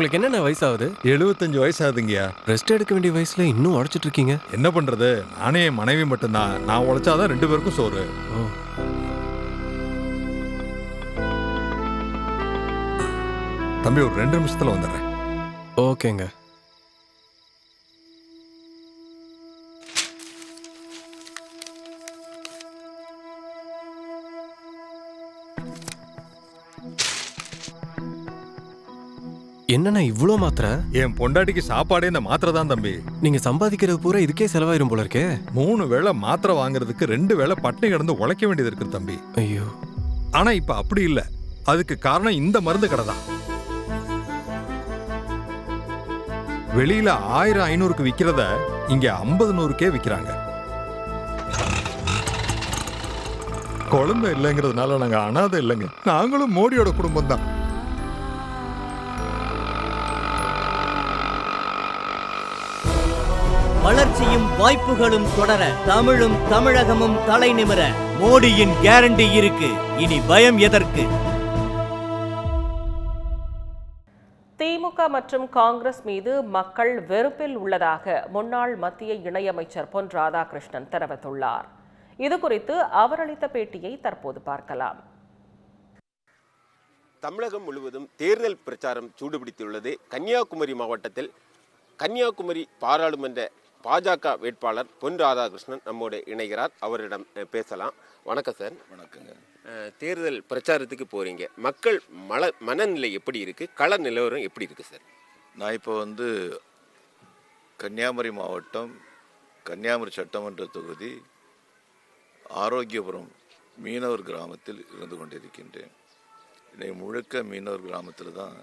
உங்களுக்கு என்னென்ன வயசாகுது? 75 வயசாகுதுங்கய்யா. ரெஸ்ட் எடுக்க வேண்டிய வயசுல இன்னும் உழைச்சிட்டு இருக்கீங்க. என்ன பண்றது, நானே என் மனைவி மட்டும்தான். நான் உழைச்சாதான் 2 பேருக்கும் சோறு. ஓ. தம்பி ஒரு 2 நிமிஷத்துல வந்துடுறேன். ஓகேங்க. என்னண்ணா இவ்ளோ மாத்திரை? என் பொண்டாட்டிக்கு சாப்பாடே இந்த மாத்திரை தான் தம்பி. நீங்க சம்பாதிக்கிறது பூரா இதுக்கே செலவாயிரும் போல இருக்கே. 3 வேளை மாத்திரை வாங்குறதுக்கு 2 வேளை பட்டினி கிடந்து உழைக்க வேண்டியது இருக்கு தம்பி. ஐயோ. ஆனா இப்ப அப்படி இல்ல. அதுக்கு காரணம் இந்த மருந்து கடை தான். வெளியில 1000-500க்கு விக்கிறத இங்க 50-100க்கே விக்கிறாங்க. குழந்தை இல்லைங்கிறதுனால நாங்க அனாதை இல்லைங்க. நாங்களும் மோடியோட குடும்பம் தான். வளர்ச்சியும் வாய்ப்புகளும் தொடர தமிழும் தமிழகமும் தலை நிமிர மோடியின் கேரண்டி இருக்கு. இனி பயம் எதற்கு? திமுக மற்றும் காங்கிரஸ் மீது மக்கள் வெறுப்பில் உள்ளதாக முன்னாள் மத்திய இணையமைச்சர் பொன் ராதாகிருஷ்ணன் தெரிவித்துள்ளார். இதுகுறித்து அவர் அளித்த பேட்டியை தற்போது பார்க்கலாம். தமிழகம் முழுவதும் தேர்தல் பிரச்சாரம் சூடுபிடித்துள்ளது. கன்னியாகுமரி மாவட்டத்தில் கன்னியாகுமரி பாராளுமன்ற பாஜக வேட்பாளர் பொன் ராதாகிருஷ்ணன் நம்மோடு இணைகிறார். அவரிடம் பேசலாம். வணக்கம் சார். வணக்கங்க. தேர்தல் பிரச்சாரத்துக்கு போறீங்க, மக்கள் மனநிலை எப்படி இருக்கு, கள நிலவரம் எப்படி இருக்கு சார்? நான் இப்போ கன்னியாகுமரி மாவட்டம் கன்னியாகுமரி சட்டமன்ற தொகுதி ஆரோக்கியபுரம் மீனவர் கிராமத்தில் இருந்து கொண்டிருக்கின்றேன். இன்னைக்கு முழுக்க மீனவர் கிராமத்தில் தான்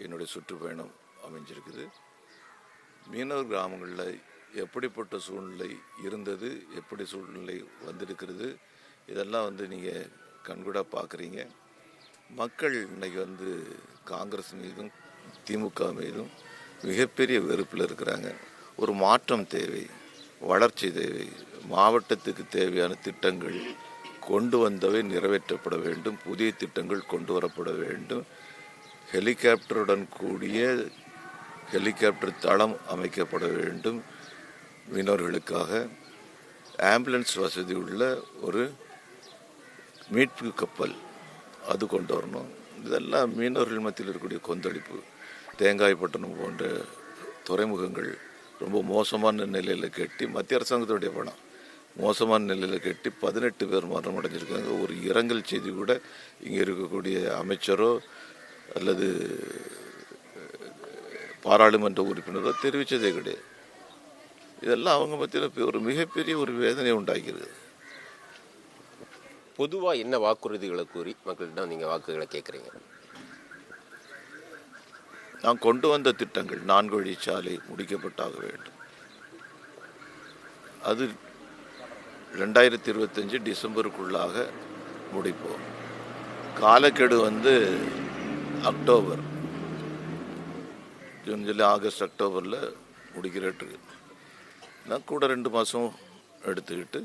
என்னுடைய சுற்றுப்பயணம் அமைஞ்சிருக்குது. மீனவர் கிராமங்களில் எப்படிப்பட்ட சூழ்நிலை இருந்தது, எப்படி சூழ்நிலை வந்திருக்கிறது, இதெல்லாம் நீங்கள் கண்கூட பார்க்குறீங்க. மக்கள் இன்னைக்கு காங்கிரஸ் மீதும் திமுக மீதும் மிகப்பெரிய வெறுப்பில் இருக்கிறாங்க. ஒரு மாற்றம் தேவை, வளர்ச்சி தேவை, மாவட்டத்துக்கு தேவையான திட்டங்கள் கொண்டு வந்தவை நிறைவேற்றப்பட வேண்டும், புதிய திட்டங்கள் கொண்டு வரப்பட வேண்டும். ஹெலிகாப்டருடன் கூடிய ஹெலிகாப்டர் தளம் அமைக்கப்பட வேண்டும். மீனவர்களுக்காக ஆம்புலன்ஸ் வசதி உள்ள ஒரு மீட்பு கப்பல் அது கொண்டு வரணும். இதெல்லாம் மீனவர்கள் மத்தியில் இருக்கக்கூடிய கொந்தளிப்பு. தேங்காய்பட்டணம் போன்ற துறைமுகங்கள் ரொம்ப மோசமான நிலையில் கட்டி, மத்திய அரசாங்கத்துடைய பணம் மோசமான நிலையில் கட்டி 18 பேர் மரணம் அடைஞ்சிருக்காங்க. ஒரு இரங்கல் செய்தி கூட இங்கே இருக்கக்கூடிய அமைச்சரோ அல்லது பாராளுமன்ற உறுப்பினரோ தெரிவித்ததே கிடையாது. இதெல்லாம் அவங்க மத்தியில் ஒரு மிகப்பெரிய ஒரு வேதனை உண்டாகிறது. பொதுவாக என்ன வாக்குறுதிகளை கூறி மக்களிடம் நீங்கள் வாக்குகளை கேட்குறீங்க? நான் கொண்டு வந்த திட்டங்கள் 4 வழிச்சாலை முடிக்கப்பட்டாக வேண்டும். அது 2025 டிசம்பருக்குள்ளாக முடிப்போம். காலக்கெடு அக்டோபர், ஜூன், ஜூலை, ஆகஸ்ட், அக்டோபரில் முடிக்கிறேட்டு. நான் கூட 2 மாதம் எடுத்துக்கிட்டு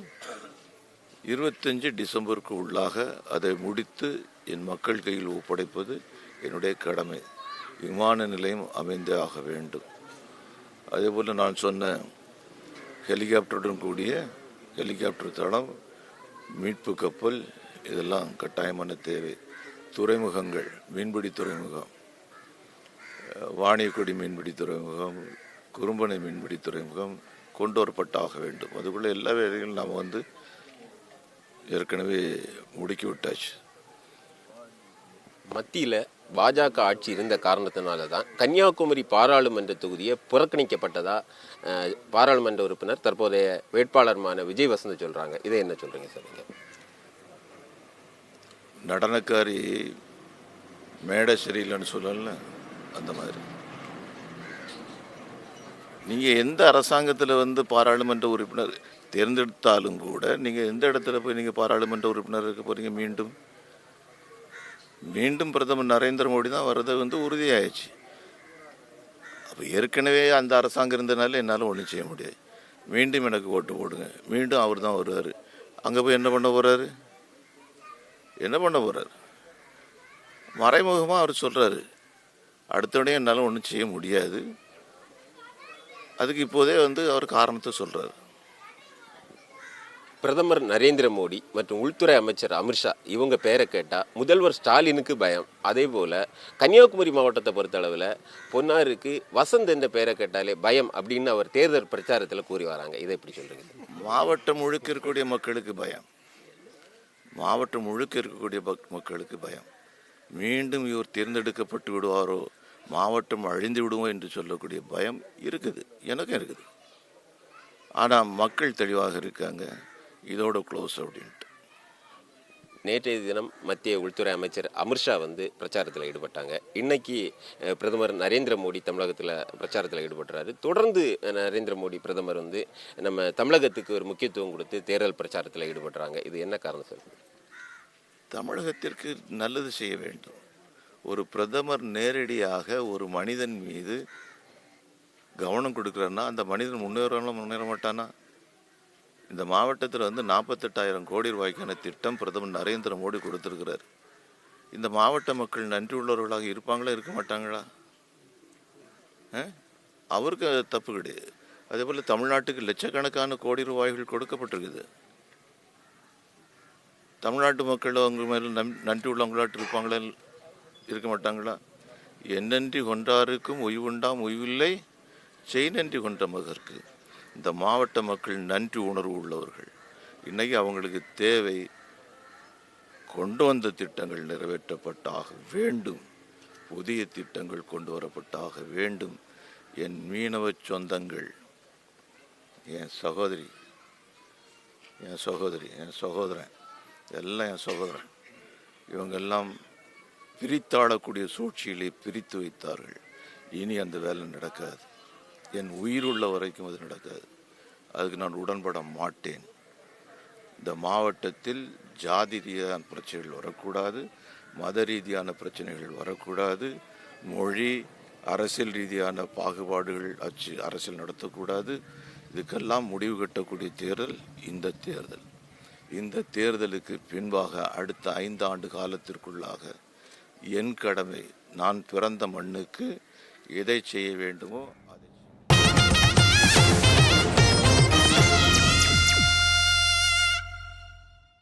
25 டிசம்பருக்கு உள்ளாக அதை முடித்து என் மக்கள் கையில் ஒப்படைப்பது என்னுடைய கடமை. விமான நிலையம் அமைந்தே ஆக வேண்டும். அதேபோல் நான் சொன்ன ஹெலிகாப்டருடன் கூடிய ஹெலிகாப்டர் தளம், மீட்பு கப்பல், இதெல்லாம் கட்டாயமான தேவை. துறைமுகங்கள், மீன்பிடி துறைமுகம், வாணியக்குடி மீன்பிடி துறைமுகம், குறும்பனை மீன்பிடி துறைமுகம் கொண்டு வரப்பட்டாக வேண்டும். அதுக்குள்ளே எல்லா வேலைகளும் நாம் ஏற்கனவே முடுக்கி விட்டாச்சு. மத்தியில் பாஜக ஆட்சி இருந்த காரணத்தினால தான் கன்னியாகுமரி பாராளுமன்ற தொகுதியை புறக்கணிக்கப்பட்டதா பாராளுமன்ற உறுப்பினர் தற்போதைய வேட்பாளருமான விஜய் வசந்த் சொல்கிறாங்க. இதை என்ன சொல்கிறீங்க சார்? நீங்கள் நடனக்காரி மேடை சரியில்லைன்னு சொல்லல, அந்த மாதிரி நீங்கள் எந்த அரசாங்கத்தில் பாராளுமன்ற உறுப்பினர் தேர்ந்தெடுத்தாலும் கூட நீங்கள் எந்த இடத்துல போய் நீங்கள் பாராளுமன்ற உறுப்பினர் இருக்க போகிறீங்க? மீண்டும் பிரதமர் நரேந்திர மோடி தான் வர்றது உறுதியாயிடுச்சு. அப்போ ஏற்கனவே அந்த அரசாங்கம் இருந்தனால என்னால் ஒன்றும் செய்ய முடியாது. மீண்டும் எனக்கு ஓட்டு போடுங்க, மீண்டும் அவர் தான் வருவார். அங்கே போய் என்ன பண்ண போகிறாரு? மறைமுகமாக அவர் சொல்கிறாரு, அடுத்தோடனே என்னால் ஒன்றும் செய்ய முடியாது. அதுக்கு இப்போதே அவர் காரணத்தை சொல்கிறார். பிரதமர் நரேந்திர மோடி மற்றும் உள்துறை அமைச்சர் அமித்ஷா இவங்க பேரை கேட்டால் முதல்வர் ஸ்டாலினுக்கு பயம். அதே போல் கன்னியாகுமரி மாவட்டத்தை பொறுத்தளவில் பொன்னாருக்கு வசந்த் என்ற பேரை கேட்டாலே பயம் அப்படின்னு அவர் தேர்தல் பிரச்சாரத்தில் கூறி வராங்க. இதை எப்படி சொல்கிறீங்க? மாவட்டம் முழுக்க இருக்கக்கூடிய மக்களுக்கு பயம். மாவட்டம் முழுக்க இருக்கக்கூடிய மக்களுக்கு பயம். மீண்டும் இவர் தேர்ந்தெடுக்கப்பட்டு விடுவாரோ, மாவட்டம் அழிந்து விடுமோ என்று சொல்லக்கூடிய பயம் இருக்குது, எனக்கும் இருக்குது. ஆனால் மக்கள் தெளிவாக இருக்காங்க, இதோட க்ளோஸ் அப்படின்ட்டு. நேற்றைய தினம் மத்திய உள்துறை அமைச்சர் அமித்ஷா பிரச்சாரத்தில் ஈடுபட்டாங்க. இன்னைக்கு பிரதமர் நரேந்திர மோடி தமிழகத்தில் பிரச்சாரத்தில் ஈடுபட்டுறாரு. தொடர்ந்து நரேந்திர மோடி பிரதமர் நம்ம தமிழகத்துக்கு ஒரு முக்கியத்துவம் கொடுத்து தேர்தல் பிரச்சாரத்தில் ஈடுபடுறாங்க. இது என்ன காரணம் சார்? தமிழகத்திற்கு நல்லது செய்ய வேண்டும். ஒரு பிரதமர் நேரடியாக ஒரு மனிதன் மீது கவனம் கொடுக்குறாருன்னா அந்த மனிதன் முன்னேற மாட்டானா? இந்த மாவட்டத்தில் 48,000 கோடி ரூபாய்க்கான திட்டம் பிரதமர் நரேந்திர மோடி கொடுத்துருக்கிறார். இந்த மாவட்ட மக்கள் நன்றி உள்ளவர்களாக இருப்பாங்களா, இருக்க மாட்டாங்களா? அவருக்கு அது தப்பு கிடையாது. அதே போல் தமிழ்நாட்டுக்கு லட்சக்கணக்கான கோடி ரூபாய்கள் கொடுக்கப்பட்டிருக்குது. தமிழ்நாட்டு மக்கள் அவங்க மேலே நன்றி உள்ளவங்களாட்டு இருப்பாங்களா, இருக்க மாட்டாங்களா? என்னன்றி கொன்றாருக்கும் ஒய்வுண்டாம் ஒய்வில்லை, செய் நன்றி கொன்ற மகற்கு. இந்த மாவட்ட மக்கள் நன்றி உணர்வு உள்ளவர்கள். இன்னைக்கு அவங்களுக்கு தேவை கொண்டு வந்த திட்டங்கள் நிறைவேற்றப்பட்டாக வேண்டும், புதிய திட்டங்கள் கொண்டு வரப்பட்டாக வேண்டும். என் மீனவ சொந்தங்கள், என் சகோதரி, என் சகோதரன், எல்லாம் என் சகோதரன், இவங்கெல்லாம் பிரித்தாளக்கூடிய சூழ்ச்சியிலே பிரித்து வைத்தார்கள். இனி அந்த வேலை நடக்காது. என் உயிருள்ள வரைக்கும் அது நடக்காது. அதுக்கு நான் உடன்பட மாட்டேன். இந்த மாவட்டத்தில் ஜாதி ரீதியான பிரச்சனைகள் வரக்கூடாது, மத ரீதியான பிரச்சனைகள் வரக்கூடாது, மொழி அரசியல் ரீதியான பாகுபாடுகள் அரசியல் நடத்தக்கூடாது. இதுக்கெல்லாம் முடிவு கட்டக்கூடிய தேர்தல் இந்த தேர்தல். இந்த தேர்தலுக்கு பின்பாக அடுத்த 5 ஆண்டு காலத்திற்குள்ளாக என் கடமை, நான் பிறந்த மண்ணுக்கு எதை செய்ய வேண்டுமோ